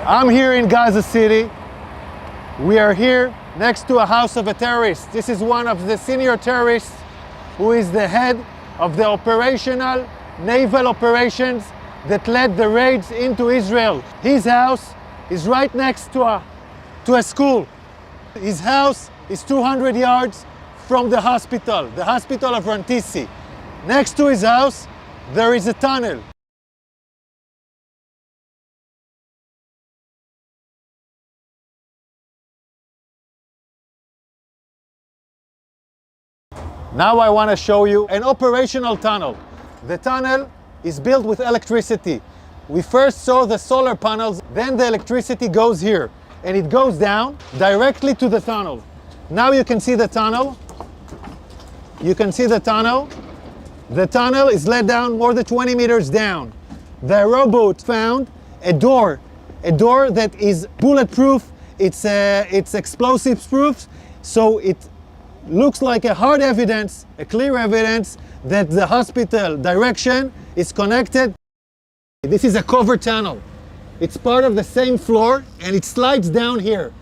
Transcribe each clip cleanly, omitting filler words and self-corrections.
I'm here in Gaza City. We are here next to a house of a terrorist. This is one of the senior terrorists who is the head of the operational naval operations that led the raids into Israel. His house is right next to a school. His house is 200 yards from the hospital of Rantisi. Next to his house, there is a tunnel. Now I want to show you an operational tunnel. The tunnel is built with electricity. We first saw the solar panels, then the electricity goes here, and it goes down directly to the tunnel. Now you can see the tunnel. You can see the tunnel. The tunnel is let down more than 20 meters down. The robot found a door that is bulletproof. It's explosives proof, so it looks like a hard evidence, a clear evidence that the hospital direction is connected. This is a covered tunnel. It's part of the same floor and it slides down here.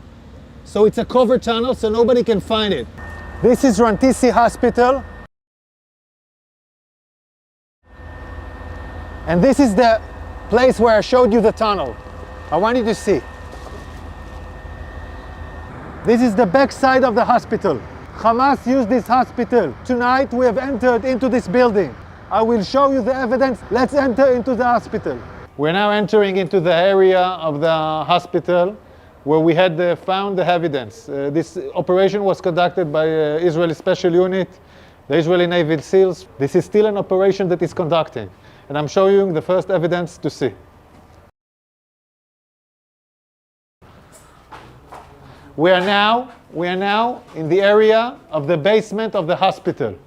So it's a covered tunnel so nobody can find it. This is Rantisi Hospital. And this is the place where I showed you the tunnel. I want you to see. This is the back side of the hospital. Hamas used this hospital. Tonight we have entered into this building. I will show you the evidence. Let's enter into the hospital. We're now entering into the area of the hospital where we had found the evidence. This operation was conducted by Israeli Special Unit, the Israeli Navy SEALs. This is still an operation that is conducting. And I'm showing you the first evidence to see. We are now in the area of the basement of the hospital.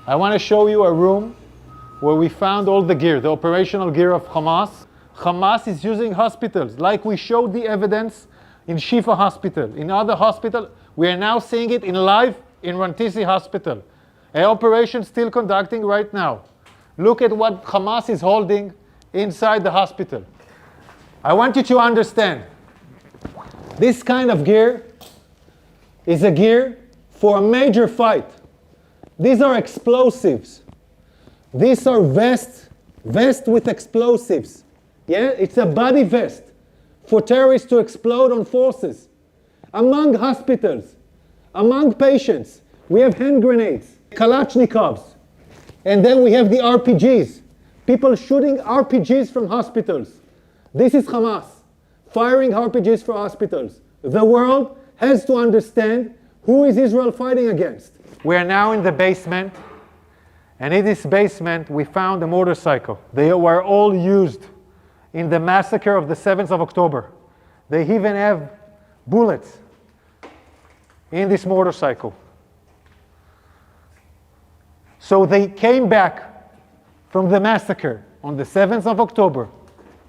I want to show you a room where we found all the gear, the operational gear of Hamas. Hamas is using hospitals, like we showed the evidence in Shifa Hospital. In other hospitals, we are now seeing it in live in Rantisi Hospital. An operation still conducting right now. Look at what Hamas is holding inside the hospital. I want you to understand, this kind of gear is a gear for a major fight. These are explosives. These are vests with explosives. Yeah, it's a body vest for terrorists to explode on forces. Among hospitals, among patients, we have hand grenades, Kalashnikovs, and then we have the RPGs. People shooting RPGs from hospitals. This is Hamas firing RPGs for hospitals. The world has to understand who is Israel fighting against. We are now in the basement, and in this basement we found a motorcycle. They were all used in the massacre of the 7th of October. They even have bullets in this motorcycle. So they came back from the massacre on the 7th of October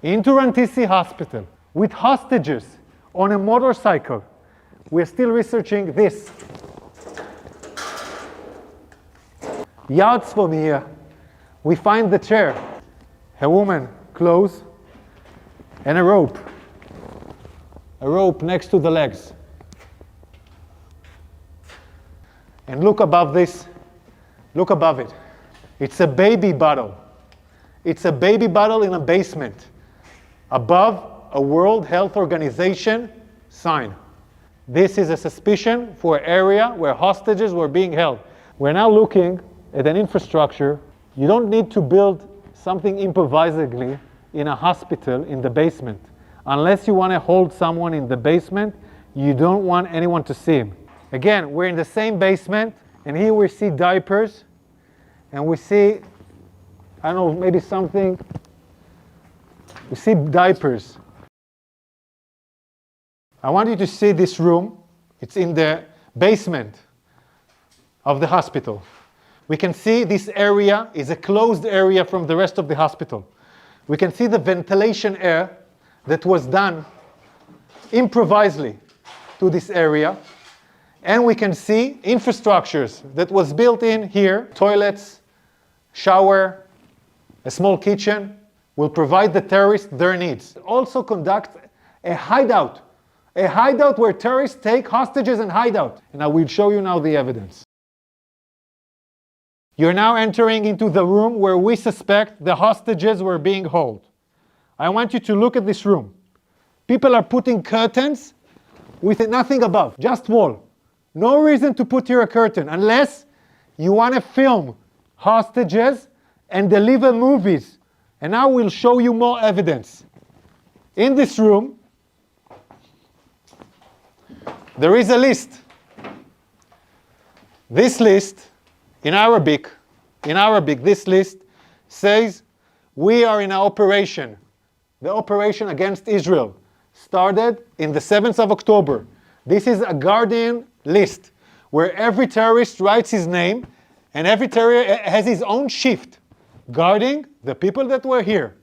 into Rantisi Hospital with hostages on a motorcycle. We're still researching this. Yards from here, we find the chair, a woman, clothes, and a rope. A rope next to the legs. And look above this, look above it. It's a baby bottle. It's a baby bottle in a basement. Above a World Health Organization sign. This is a suspicion for an area where hostages were being held. We're now looking at an infrastructure. You don't need to build something improvisedly in a hospital in the basement. Unless you want to hold someone in the basement, you don't want anyone to see him. Again, we're in the same basement, and here we see diapers, and we see, I don't know, maybe something. We see diapers. I want you to see this room. It's in the basement of the hospital. We can see this area is a closed area from the rest of the hospital. We can see the ventilation air that was done improvisedly to this area. And we can see infrastructures that was built in here, toilets, shower, a small kitchen, will provide the terrorists their needs. Also conduct a hideout where terrorists take hostages and hide out. And I will show you now the evidence. You're now entering into the room where we suspect the hostages were being held. I want you to look at this room. People are putting curtains with nothing above, just wall. No reason to put here a curtain unless you want to film hostages and deliver movies. And now we'll show you more evidence. In this room, there is a list. This list, in Arabic, this list says, we are in an operation. The operation against Israel started in the 7th of October. This is a Guardian list where every terrorist writes his name and every terrorist has his own shift guarding the people that were here.